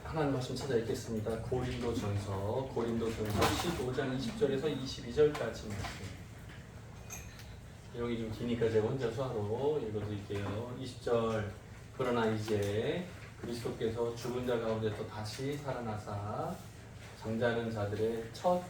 하나님 말씀 찾아 읽겠습니다. 고린도전서 15장 20절에서 22절까지 말씀. 내용이 좀 기니까 제가 혼자 수화로 읽어드릴게요. 20절. 그러나 이제 그리스도께서 죽은 자 가운데서 다시 살아나사 잠자는 자들의 첫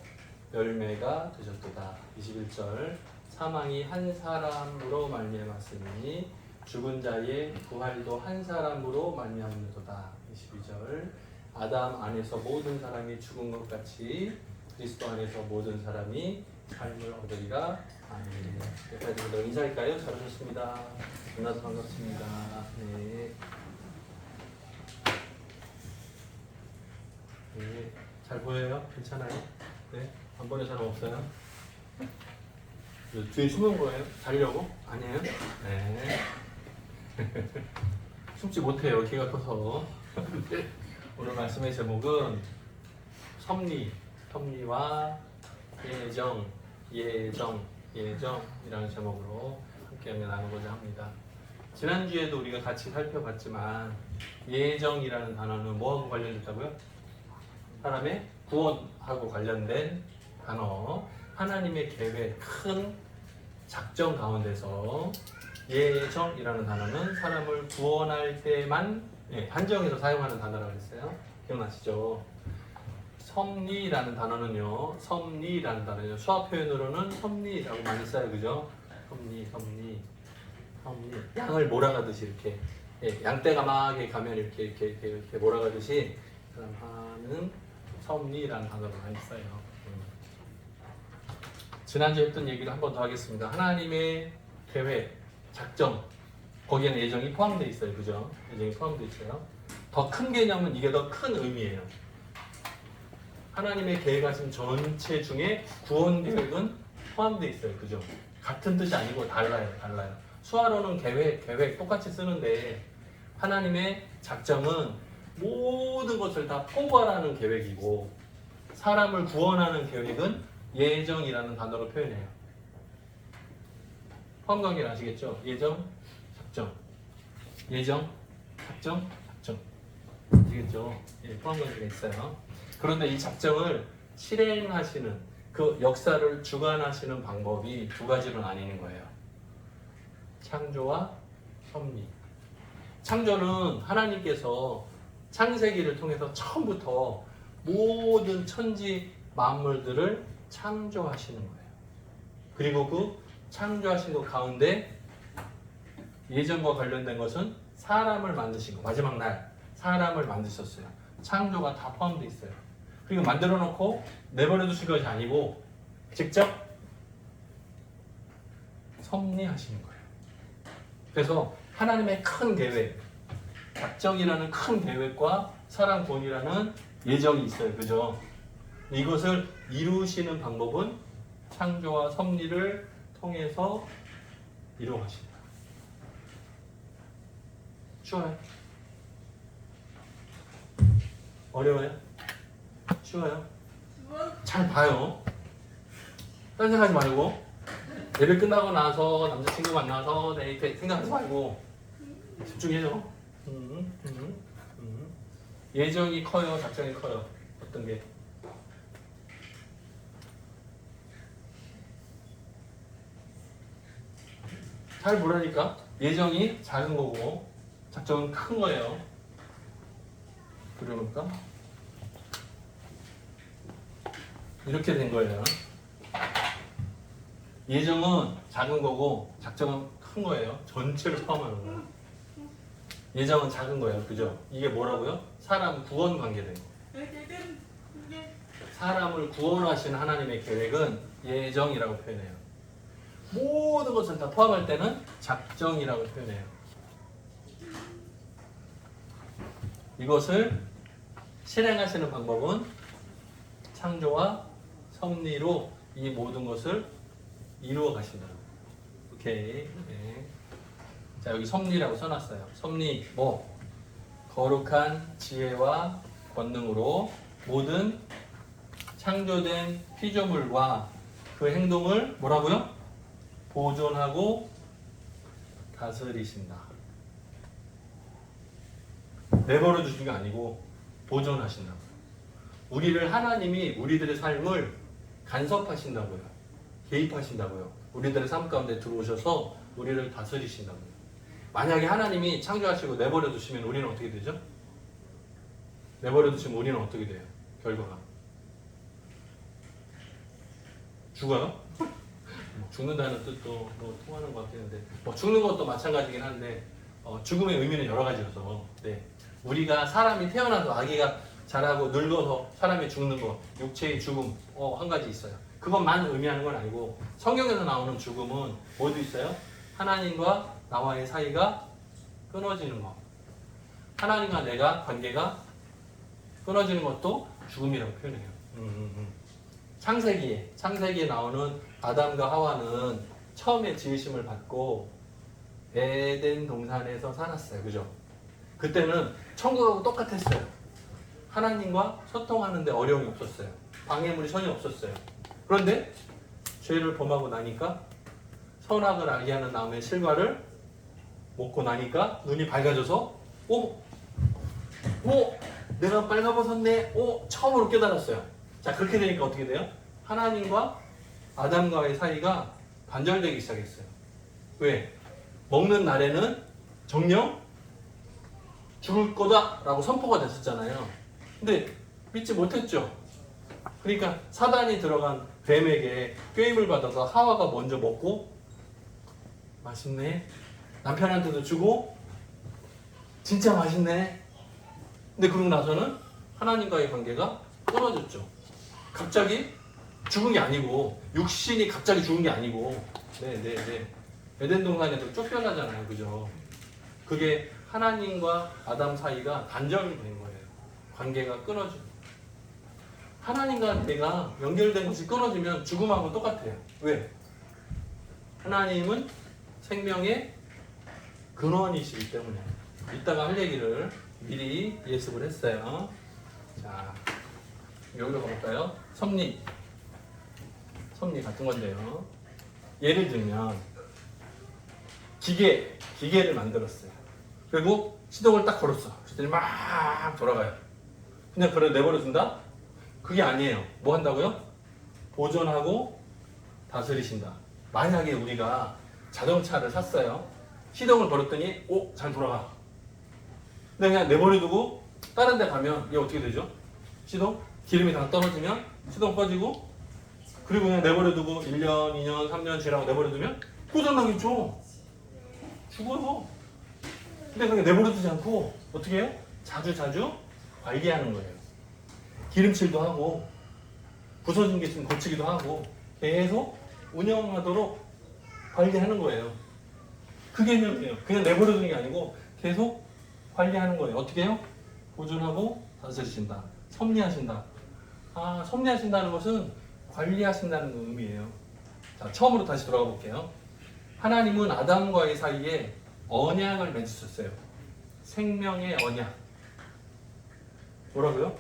열매가 되셨도다. 21절. 사망이 한 사람으로 말미암았으니 죽은 자의 부활도 한 사람으로 말미암는도다. 22절. 아담 안에서 모든 사람이 죽은 것 같이 그리스도 안에서 모든 사람이 삶을 얻으리라. 아멘. 여기까지 인사할까요? 잘하셨습니다. 만나서 반갑습니다. 네. 네. 잘 보여요? 괜찮아요? 네. 안 보는 사람 없어요? 뒤에 숨은 거예요? 자려고? 아니에요? 네. 숨지 못해요. 키가 커서. 오늘 말씀의 제목은 섭리와 예정이라는 제목으로 함께 나누고자 합니다. 지난주에도 우리가 같이 살펴봤지만 예정이라는 단어는 뭐하고 관련됐다고요? 사람의 구원하고 관련된 단어. 하나님의 계획, 큰 작정 가운데서 예정이라는 단어는 사람을 구원할 때만 한정해서 사용하는 단어라고 했어요. 기억나시죠? 섭리라는 단어는요. 수학 표현으로는 섭리라고 많이 써요. 그죠? 섭리. 양을 몰아가듯이 이렇게 양떼가 막 가면 이렇게 몰아가듯이 하는 섭리라는 단어를 많이 써요. 지난주에 했던 얘기를 한 번 더 하겠습니다. 하나님의 계획, 작정, 거기에는 예정이 포함되어 있어요. 그죠? 예정이 포함되어 있어요. 더 큰 개념은 이게 더 큰 의미예요. 하나님의 계획하신 전체 중에 구원 계획은 포함되어 있어요. 그죠? 같은 뜻이 아니고 달라요. 수화로는 계획 똑같이 쓰는데 하나님의 작정은 모든 것을 다 포괄하는 계획이고 사람을 구원하는 계획은 예정이라는 단어로 표현해요. 포함 관계를 아시겠죠? 예정, 작정. 아시겠죠? 포함 관계가 있어요. 그런데 이 작정을 실행하시는 그 역사를 주관하시는 방법이 두 가지로 나뉘는 거예요. 창조와 섭리. 창조는 하나님께서 창세기를 통해서 처음부터 모든 천지 만물들을 창조하시는 거예요. 그리고 그 창조하신 것 가운데 예정과 관련된 것은 사람을 만드신 거. 마지막 날 사람을 만드셨어요. 창조가 다 포함되어 있어요. 그리고 만들어 놓고 내버려 두신 것이 아니고 직접 섭리하시는 거예요. 그래서 하나님의 큰 계획, 작정이라는 큰 계획과 사람 구원이라는 예정이 있어요. 그죠? 이것을 이루시는 방법은 창조와 섭리를 통해서 이루어가신다. 쉬워요? 어려워요? 쉬워요? 잘 봐요. 딴 생각하지 말고 예배 끝나고 나서 남자친구 만나서 데이트 생각하지 말고 집중해요. 예정이 커요? 작정이 커요? 어떤 게? 잘 보라니까. 예정이 작은 거고 작정은 큰 거예요. 그러니까 이렇게 된 거예요. 예정은 작은 거고 작정은 큰 거예요. 전체를 포함하는 거예요. 예정은 작은 거예요. 그죠? 이게 뭐라고요? 사람 구원 관계된 거. 사람을 구원하시는 하나님의 계획은 예정이라고 표현해요. 모든 것을 다 포함할 때는 작정이라고 표현해요. 이것을 실행하시는 방법은 창조와 섭리로 이 모든 것을 이루어 가신다고. 오케이. 네. 자, 여기 섭리라고 써놨어요. 섭리 뭐? 거룩한 지혜와 권능으로 모든 창조된 피조물과 그 행동을 뭐라고요? 보존하고 다스리신다. 내버려 두신 게 아니고 보존하신다고요. 우리를 하나님이 우리들의 삶을 간섭하신다고요. 개입하신다고요. 우리들의 삶 가운데 들어오셔서 우리를 다스리신다고요. 만약에 하나님이 창조하시고 내버려 두시면 우리는 어떻게 되죠? 내버려 두시면 우리는 어떻게 돼요? 결과가 죽어요? 죽는다는 뜻도 뭐 통하는 것 같긴 한데 뭐 죽는 것도 마찬가지긴 한데 죽음의 의미는 여러 가지여서 네. 우리가 사람이 태어나서 아기가 자라고 늙어서 사람이 죽는 거 육체의 죽음 한 가지 있어요. 그것만 의미하는 건 아니고 성경에서 나오는 죽음은 뭐도 있어요? 하나님과 나와의 사이가 끊어지는 거. 하나님과 내가 관계가 끊어지는 것도 죽음이라고 표현해요. 창세기에 나오는 아담과 하와는 처음에 지으심을 받고 에덴 동산에서 살았어요. 그죠? 그때는 천국하고 똑같았어요. 하나님과 소통하는데 어려움이 없었어요. 방해물이 전혀 없었어요. 그런데 죄를 범하고 나니까 선악을 알게 하는 나무의 실과를 먹고 나니까 눈이 밝아져서 내가 빨가벗었네. 처음으로 깨달았어요. 자, 그렇게 되니까 어떻게 돼요? 하나님과 아담과의 사이가 단절되기 시작했어요. 왜? 먹는 날에는 정녕 죽을 거다 라고 선포가 됐었잖아요. 근데 믿지 못했죠. 그러니까 사단이 들어간 뱀에게 꾀임을 받아서 하와가 먼저 먹고 맛있네. 남편한테도 주고 진짜 맛있네. 근데 그러고 나서는 하나님과의 관계가 끊어졌죠. 갑자기 죽은 게 아니고 육신이 갑자기 죽은 게 아니고 에덴 동산에서 쫓겨나잖아요. 그죠? 그게 하나님과 아담 사이가 단절된 거예요. 관계가 끊어지고 하나님과 내가 연결된 것이 끊어지면 죽음하고 똑같아요. 왜? 하나님은 생명의 근원이시기 때문에 이따가 할 얘기를 미리 예습을 했어요. 자, 여기로 가볼까요? 섭리 같은 건데요. 예를 들면 기계를 만들었어요. 그리고 시동을 딱 걸었어. 그랬더니 막 돌아가요. 그냥 그래 내버려둔다? 그게 아니에요. 뭐 한다고요? 보존하고 다스리신다. 만약에 우리가 자동차를 샀어요. 시동을 걸었더니 잘 돌아가. 근데 그냥 내버려두고 다른 데 가면 이게 어떻게 되죠? 시동? 기름이 다 떨어지면 시동 꺼지고 그리고 그냥 내버려두고 1년, 2년, 3년 지나고 내버려두면 고장나겠죠? 죽어요. 근데 그냥 내버려두지 않고 어떻게 해요? 자주 관리하는 거예요. 기름칠도 하고 부서진 게 있으면 고치기도 하고 계속 운영하도록 관리하는 거예요. 그 개념이에요. 그냥 내버려두는 게 아니고 계속 관리하는 거예요. 어떻게 해요? 보존하고 다스리신다. 섭리하신다. 섭리하신다는 것은 관리하신다는 의미예요. 자, 처음으로 다시 돌아가 볼게요. 하나님은 아담과의 사이에 언약을 맺으셨어요. 생명의 언약. 뭐라고요?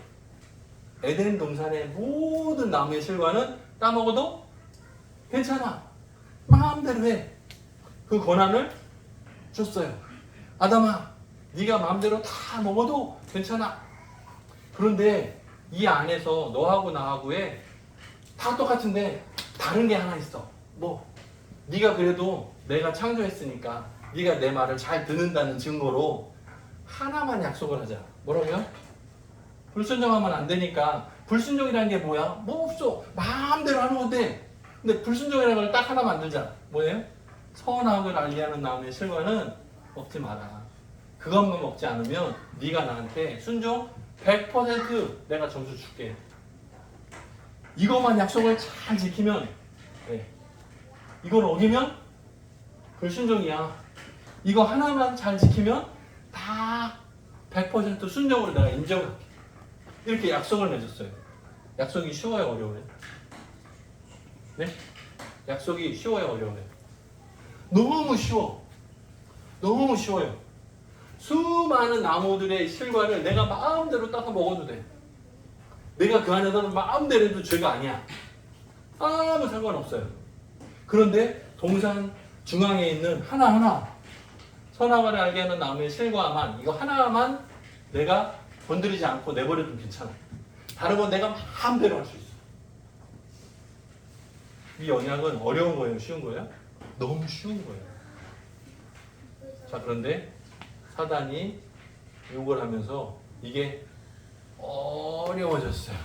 에덴 동산의 모든 나무의 실과는 따먹어도 괜찮아. 마음대로 해. 그 권한을 줬어요. 아담아, 네가 마음대로 다 먹어도 괜찮아. 그런데 이 안에서 너하고 나하고의 다 똑같은데 다른 게 하나 있어. 네가 그래도 내가 창조했으니까 네가 내 말을 잘 듣는다는 증거로 하나만 약속을 하자. 뭐라고요? 불순종하면 안 되니까. 불순종이라는 게 뭐야? 뭐 없어. 마음대로 하는 건데. 근데 불순종이라는 걸 딱 하나 만들자. 뭐예요? 선악을 알게 하는 나무의 실과는 먹지 마라. 그것만 먹지 않으면 네가 나한테 순종 100% 내가 점수 줄게. 이것만 약속을 잘 지키면 이걸 어기면 불순종이야. 이거 하나만 잘 지키면 다 100% 순종으로 내가 인정할게. 이렇게 약속을 맺었어요. 약속이 쉬워요, 어려워요? 네? 약속이 쉬워요, 어려워요? 너무 쉬워. 너무 쉬워요. 수많은 나무들의 실과를 내가 마음대로 따서 먹어도 돼. 내가 그 안에서는 마음대로 해도 죄가 아니야. 아무 상관없어요. 그런데 동산 중앙에 있는 하나하나 선악을 알게 하는 나무의 실과만, 이거 하나만 내가 건드리지 않고 내버려도 괜찮아. 다른 건 내가 마음대로 할 수 있어. 이 언약은 어려운 거예요? 쉬운 거예요? 너무 쉬운 거예요. 자, 그런데 사단이 욕을 하면서 이게 어려워졌어요.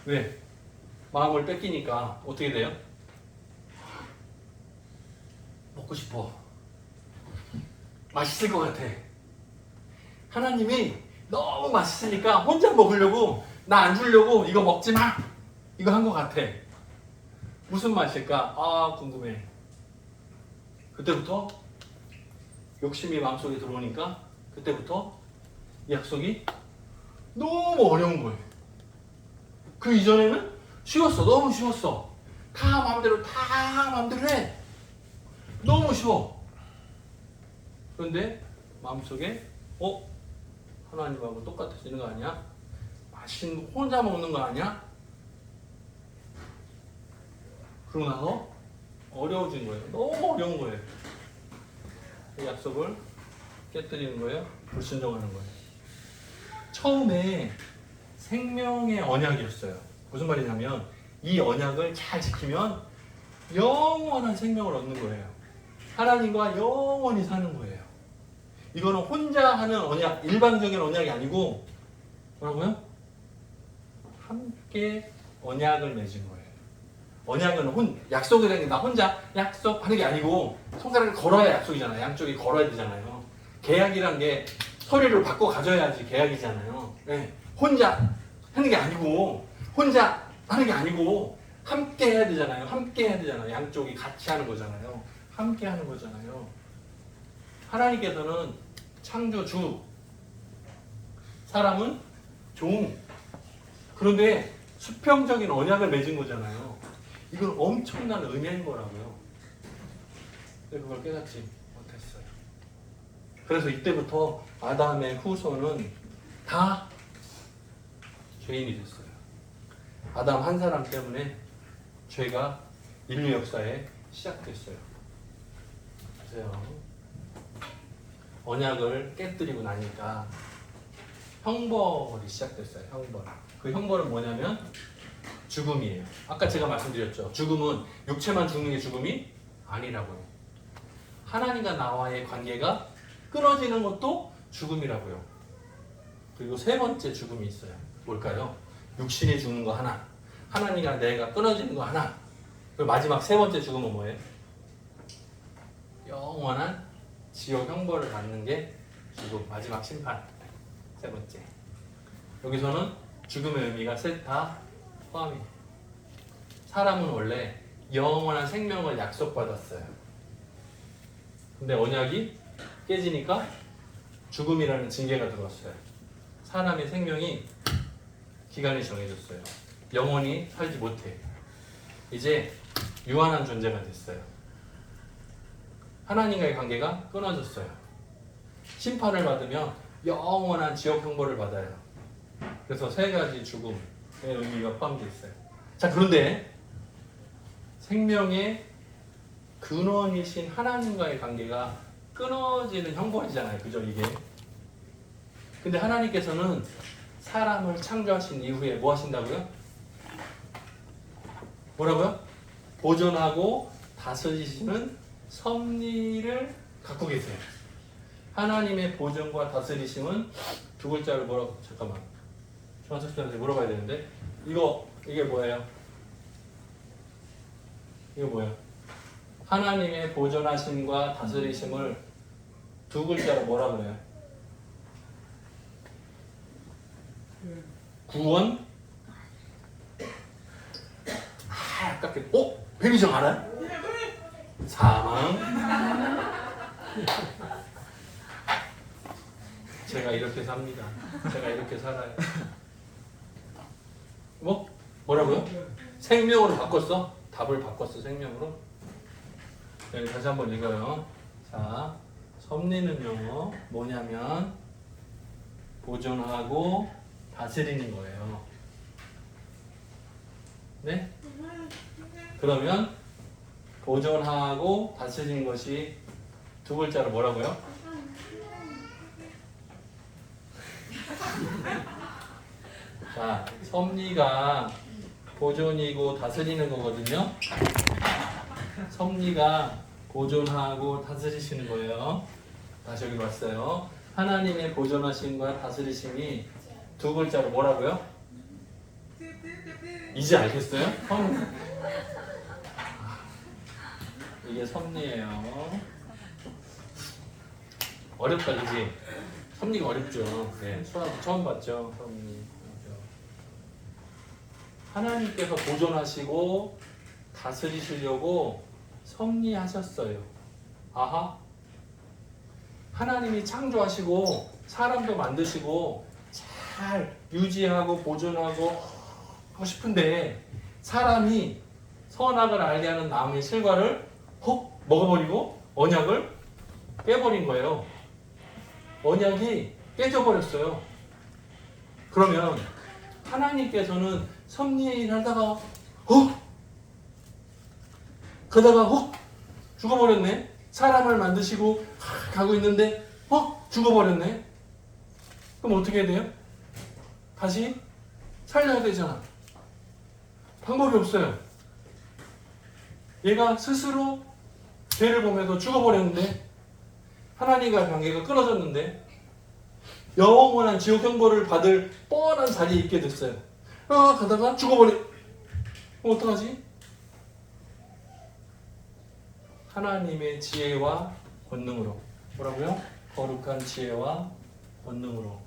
왜? 마음을 뺏기니까 어떻게 돼요? 먹고 싶어. 맛있을 것 같아. 하나님이 너무 맛있으니까 혼자 먹으려고, 나 안 주려고 이거 먹지 마! 이거 한 것 같아. 무슨 맛일까? 아, 궁금해. 그때부터 욕심이 마음속에 들어오니까 그때부터 이 약속이 너무 어려운 거예요. 그 이전에는 쉬웠어. 너무 쉬웠어. 다 마음대로 해. 너무 쉬워. 그런데 마음속에 하나님하고 똑같아지는 거 아니야? 맛있는 거 혼자 먹는 거 아니야? 그러고 나서 어려워진 거예요. 너무 어려운 거예요. 이 약속을 깨뜨리는 거예요. 불순종하는 거예요. 처음에 생명의 언약이었어요. 무슨 말이냐면 이 언약을 잘 지키면 영원한 생명을 얻는 거예요. 하나님과 영원히 사는 거예요. 이거는 혼자 하는 언약, 일반적인 언약이 아니고 뭐라고요? 함께 언약을 맺은 거예요. 언약은 약속이라는 게 나 혼자 약속하는 게 아니고 손가락을 걸어야 약속이잖아요. 양쪽이 걸어야 되잖아요. 계약이란 게 서류를 바꿔 가져야지 계약이잖아요. 네. 혼자 하는 게 아니고 함께 해야 되잖아요. 함께 해야 되잖아요. 양쪽이 같이 하는 거잖아요. 함께 하는 거잖아요. 하나님께서는 창조주, 사람은 종. 그런데 수평적인 언약을 맺은 거잖아요. 이건 엄청난 은혜인 거라고요. 근데 그걸 깨닫지 못했어요. 그래서 이때부터 아담의 후손은 다 죄인이 됐어요. 아담 한 사람 때문에 죄가 인류 역사에 시작됐어요. 보세요. 언약을 깨뜨리고 나니까 형벌이 시작됐어요. 형벌. 그 형벌은 뭐냐면 죽음이에요. 아까 제가 말씀드렸죠. 죽음은 육체만 죽는 게 죽음이 아니라고요. 하나님과 나와의 관계가 끊어지는 것도 죽음이라고요. 그리고 세 번째 죽음이 있어요. 뭘까요? 육신이 죽는 거 하나, 하나님과 내가 끊어지는 거 하나. 그리고 마지막 세 번째 죽음은 뭐예요? 영원한 지옥 형벌을 받는 게 죽음, 마지막 심판. 세 번째. 여기서는 죽음의 의미가 셋 다 포함이에요. 사람은 원래 영원한 생명을 약속받았어요. 근데 언약이 깨지니까 죽음이라는 징계가 들어왔어요. 사람의 생명이 기간이 정해졌어요. 영원히 살지 못해. 이제 유한한 존재가 됐어요. 하나님과의 관계가 끊어졌어요. 심판을 받으면 영원한 지옥 형벌을 받아요. 그래서 세 가지 죽음의 의미가 포함되어 있어요. 자, 그런데 생명의 근원이신 하나님과의 관계가 끊어지는 형벌이잖아요. 그죠, 이게? 근데 하나님께서는 사람을 창조하신 이후에 뭐 하신다고요? 뭐라고요? 보존하고 다스리시는 섭리를 갖고 계세요. 하나님의 보존과 다스리심은 두 글자를 뭐라고? 잠깐만. 중학생한테 물어봐야 되는데 이게 뭐예요? 이거 뭐예요? 하나님의 보존하심과 다스리심을 두 글자로 뭐라 그래요? 구원? 아깝게. 백의정 알아요? 사망. 제가 이렇게 삽니다. 제가 이렇게 살아요. 뭐라고요? 생명으로 바꿨어? 답을 바꿨어, 생명으로? 여기 다시 한번 읽어요. 자, 섭리는요, 뭐냐면, 보존하고 다스리는 거예요. 네? 그러면, 보존하고 다스리는 것이 두 글자로 뭐라고요? 자, 섭리가 보존이고 다스리는 거거든요. 섭리가 보존하고 다스리시는 거예요. 다시 여기 봤어요. 하나님의 보존하심과 다스리심이 두 글자로 뭐라고요? 이제 알겠어요? 이게 섭리예요. 어렵다, 그지? 섭리가 어렵죠. 네, 수학 처음 봤죠, 섭리. 하나님께서 보존하시고 다스리시려고 섭리하셨어요. 아하. 하나님이 창조하시고 사람도 만드시고 잘 유지하고 보존하고 하고 싶은데 사람이 선악을 알게 하는 나무의 실과를 헉 먹어버리고 언약을 깨버린 거예요. 언약이 깨져버렸어요. 그러면 하나님께서는 섭리의 일을 하다가 그러다가 죽어버렸네. 사람을 만드시고 가고 있는데 죽어버렸네. 그럼 어떻게 해야 돼요? 다시 살려야 되잖아. 방법이 없어요. 얘가 스스로 죄를 보면서 죽어버렸는데 하나님과 관계가 끊어졌는데 영원한 지옥 형벌을 받을 뻔한 자리에 있게 됐어요. 가다가 죽어버려. 그럼 어떡하지? 하나님의 지혜와 권능으로. 뭐라고요? 거룩한 지혜와 권능으로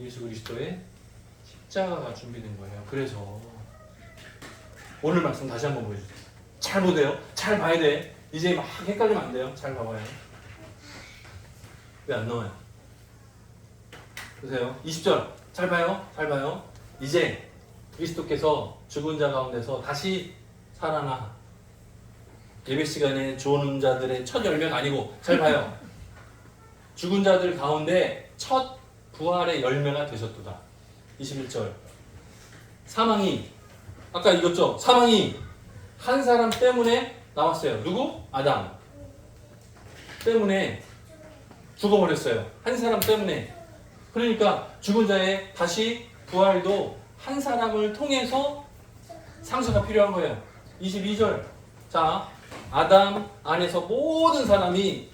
예수 그리스도의 십자가가 준비된 거예요. 그래서 오늘 말씀 다시 한번 보여주세요. 잘 보세요. 잘 봐야 돼. 이제 막 헷갈리면 안 돼요. 잘 봐봐요. 왜 안 나와요? 보세요. 20절 잘 봐요. 잘 봐요. 이제 그리스도께서 죽은 자 가운데서 다시 살아나 예배 시간에 좋은 자들의 첫 열매가 아니고 잘 봐요. 죽은 자들 가운데 첫 부활의 열매가 되셨도다. 21절 사망이 아까 읽었죠? 사망이 한 사람 때문에 나왔어요. 누구? 아담 때문에 죽어버렸어요. 한 사람 때문에. 그러니까 죽은 자의 다시 부활도 한 사람을 통해서 상수가 필요한 거예요. 22절 자 아담 안에서 모든 사람이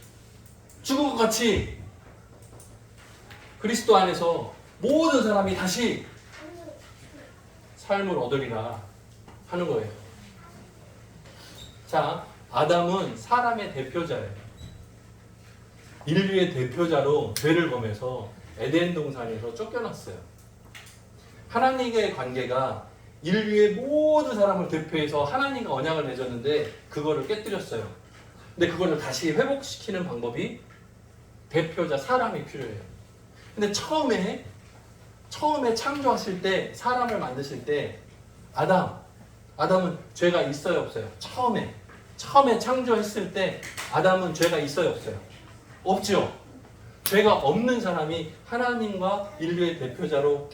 죽은 것 같이 그리스도 안에서 모든 사람이 다시 삶을 얻으리라 하는 거예요. 자, 아담은 사람의 대표자예요. 인류의 대표자로 죄를 범해서 에덴 동산에서 쫓겨났어요. 하나님과의 관계가 인류의 모든 사람을 대표해서 하나님과 언약을 맺었는데 그거를 깨뜨렸어요. 근데 그거를 다시 회복시키는 방법이 대표자 사람이 필요해요. 근데 처음에 창조하실 때 사람을 만드실 때 아담은 죄가 있어요 없어요? 처음에 창조했을 때 아담은 죄가 있어요 없어요? 없죠. 죄가 없는 사람이 하나님과 인류의 대표자로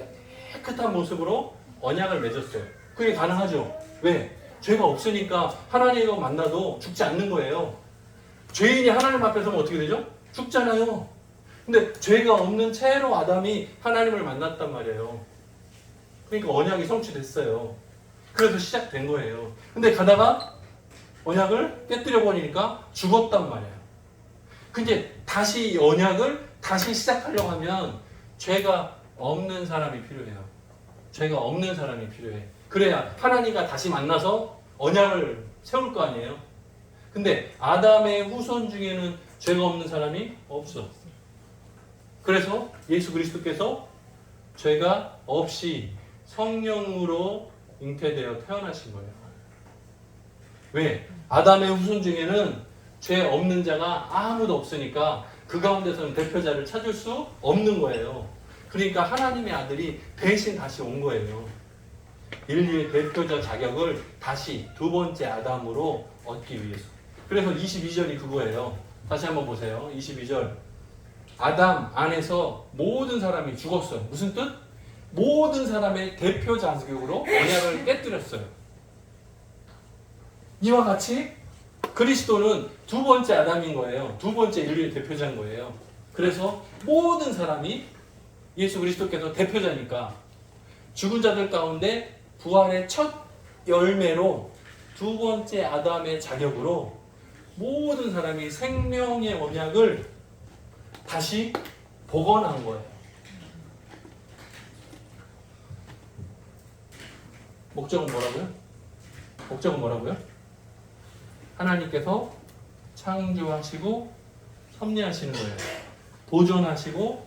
깨끗한 모습으로 언약을 맺었어요. 그게 가능하죠. 왜? 죄가 없으니까 하나님과 만나도 죽지 않는 거예요. 죄인이 하나님 앞에 서면 어떻게 되죠? 죽잖아요. 근데 죄가 없는 채로 아담이 하나님을 만났단 말이에요. 그러니까 언약이 성취됐어요. 그래서 시작된 거예요. 근데 가다가 언약을 깨뜨려 버리니까 죽었단 말이에요. 근데 다시 이 언약을 다시 시작하려고 하면 죄가 없는 사람이 필요해요. 죄가 없는 사람이 필요해. 그래야 하나님과 다시 만나서 언약을 세울 거 아니에요. 근데 아담의 후손 중에는 죄가 없는 사람이 없어. 그래서 예수 그리스도께서 죄가 없이 성령으로 잉태되어 태어나신 거예요. 왜? 아담의 후손 중에는 죄 없는 자가 아무도 없으니까 그 가운데서는 대표자를 찾을 수 없는 거예요. 그러니까 하나님의 아들이 대신 다시 온 거예요. 인류의 대표자 자격을 다시 두 번째 아담으로 얻기 위해서. 그래서 22절이 그거예요. 다시 한번 보세요. 22절. 아담 안에서 모든 사람이 죽었어요. 무슨 뜻? 모든 사람의 대표 자격으로 언약을 깨뜨렸어요. 이와 같이 그리스도는 두 번째 아담인 거예요. 두 번째 인류의 대표자인 거예요. 그래서 모든 사람이 예수 그리스도께서 대표자니까 죽은 자들 가운데 부활의 첫 열매로 두 번째 아담의 자격으로 모든 사람이 생명의 언약을 다시 복원한 거예요. 목적은 뭐라고요? 목적은 뭐라고요? 하나님께서 창조하시고 섭리하시는 거예요. 보존하시고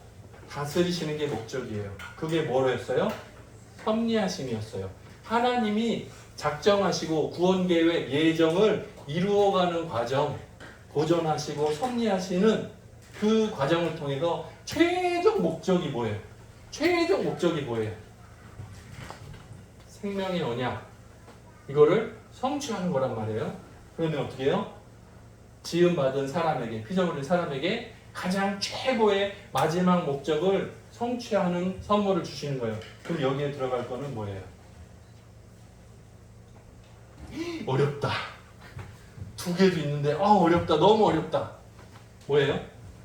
다스리시는 게 목적이에요. 그게 뭐였어요? 섭리하심이었어요. 하나님이 작정하시고 구원 계획 예정을 이루어가는 과정, 보존하시고 섭리하시는 그 과정을 통해서 최종 목적이 뭐예요? 최종 목적이 뭐예요? 생명의 언약, 이거를 성취하는 거란 말이에요. 그런데 어떻게 해요? 지음받은 사람에게, 피조물인 사람에게 가장 최고의 마지막 목적을 성취하는 선물을 주시는 거예요. 그럼 여기에 들어갈 거는 뭐예요? 어렵다. 두 개도 있는데 어렵다. 너무 어렵다. 뭐예요?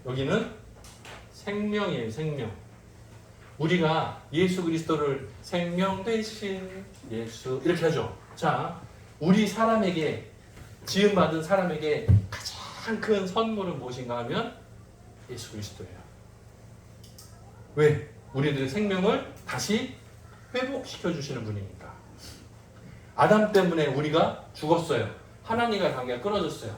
여기는 생명이에요. 생명. 우리가 예수 그리스도를 생명 되신 예수 이렇게 하죠. 자, 우리 사람에게 지음받은 사람에게 가장 큰 선물은 무엇인가 하면 예수 그리스도예요. 왜? 우리들의 생명을 다시 회복시켜 주시는 분이니까. 아담 때문에 우리가 죽었어요. 하나님과 관계가 끊어졌어요.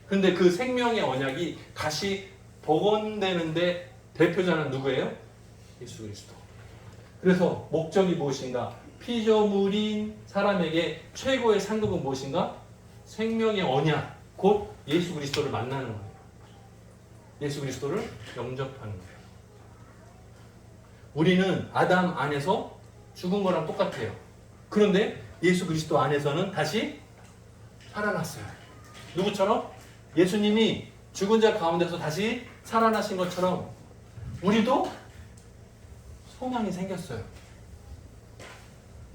근데 그 생명의 언약이 다시 복원되는데 대표자는 누구예요? 예수 그리스도. 그래서 목적이 무엇인가? 피조물인 사람에게 최고의 상급은 무엇인가? 생명의 언약, 곧 예수 그리스도를 만나는 거예요. 예수 그리스도를 영접하는 거예요. 우리는 아담 안에서 죽은 거랑 똑같아요. 그런데 예수 그리스도 안에서는 다시 살아났어요. 누구처럼? 예수님이 죽은 자 가운데서 다시 살아나신 것처럼 우리도 소망이 생겼어요.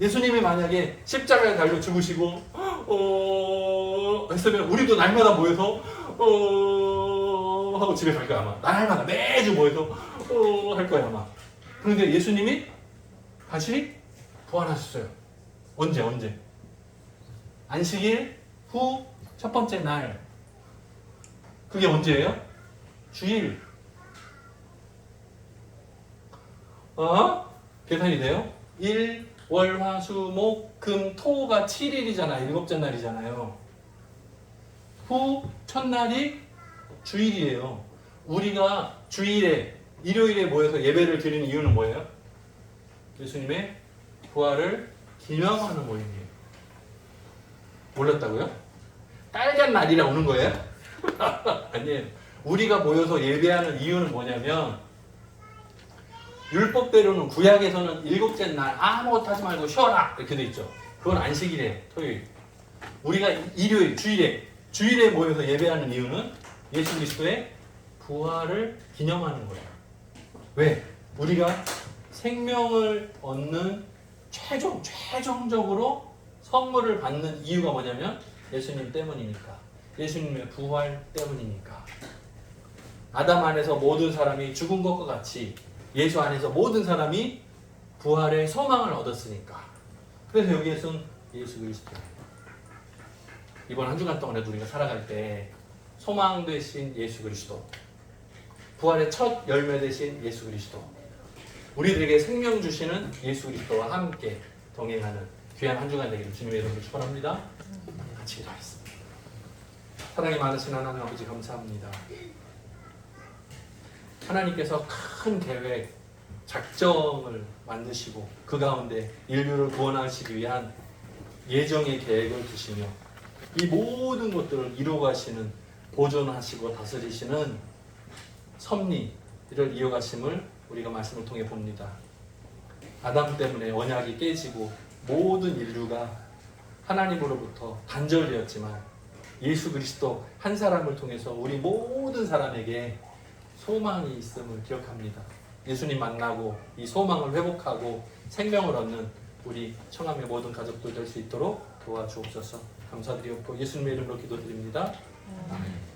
예수님이 만약에 십자가에 달려 죽으시고 했으면 우리도 날마다 모여서 하고 집에 갈 거야 아마. 날마다 매주 모여서 할 거야 아마. 그런데 예수님이 다시 부활하셨어요. 언제? 안식일 후 첫 번째 날. 그게 언제예요? 주일. 계산이 돼요? 1, 월, 화, 수, 목, 금, 토가 7일이잖아요. 일곱째 날이잖아요. 후 첫날이 주일이에요. 우리가 주일에 일요일에 모여서 예배를 드리는 이유는 뭐예요? 예수님의 부활을 기념하는 모임이에요. 몰랐다고요? 빨간 날이라 오는 거예요? 아니에요. 우리가 모여서 예배하는 이유는 뭐냐면 율법대로는 구약에서는 일곱째 날 아무것도 하지 말고 쉬어라 이렇게 돼 있죠. 그건 안식일에 토요일. 우리가 일요일 주일에 모여서 예배하는 이유는 예수 그리스도의 부활을 기념하는 거예요. 왜? 우리가 생명을 얻는 최종적으로 선물을 받는 이유가 뭐냐면 예수님 때문이니까. 예수님의 부활 때문이니까. 아담 안에서 모든 사람이 죽은 것과 같이 예수 안에서 모든 사람이 부활의 소망을 얻었으니까. 그래서 여기에서는 예수 그리스도. 이번 한 주간 동안에도 우리가 살아갈 때 소망 되신 예수 그리스도, 부활의 첫 열매 되신 예수 그리스도, 우리들에게 생명 주시는 예수 그리스도와 함께 동행하는 귀한 한 주간 되기를 주님의 이름으로 축원합니다. 같이 기도하겠습니다. 사랑이 많으신 하나님 아버지 감사합니다. 하나님께서 큰 계획, 작정을 만드시고 그 가운데 인류를 구원하시기 위한 예정의 계획을 두시며 이 모든 것들을 이루어가시는, 보존하시고 다스리시는 섭리를 이어가심을 우리가 말씀을 통해 봅니다. 아담 때문에 언약이 깨지고 모든 인류가 하나님으로부터 단절되었지만 예수 그리스도 한 사람을 통해서 우리 모든 사람에게 소망이 있음을 기억합니다. 예수님 만나고 이 소망을 회복하고 생명을 얻는 우리 청함의 모든 가족들 될 수 있도록 도와주옵소서. 감사드리옵고 예수님의 이름으로 기도드립니다. 아멘.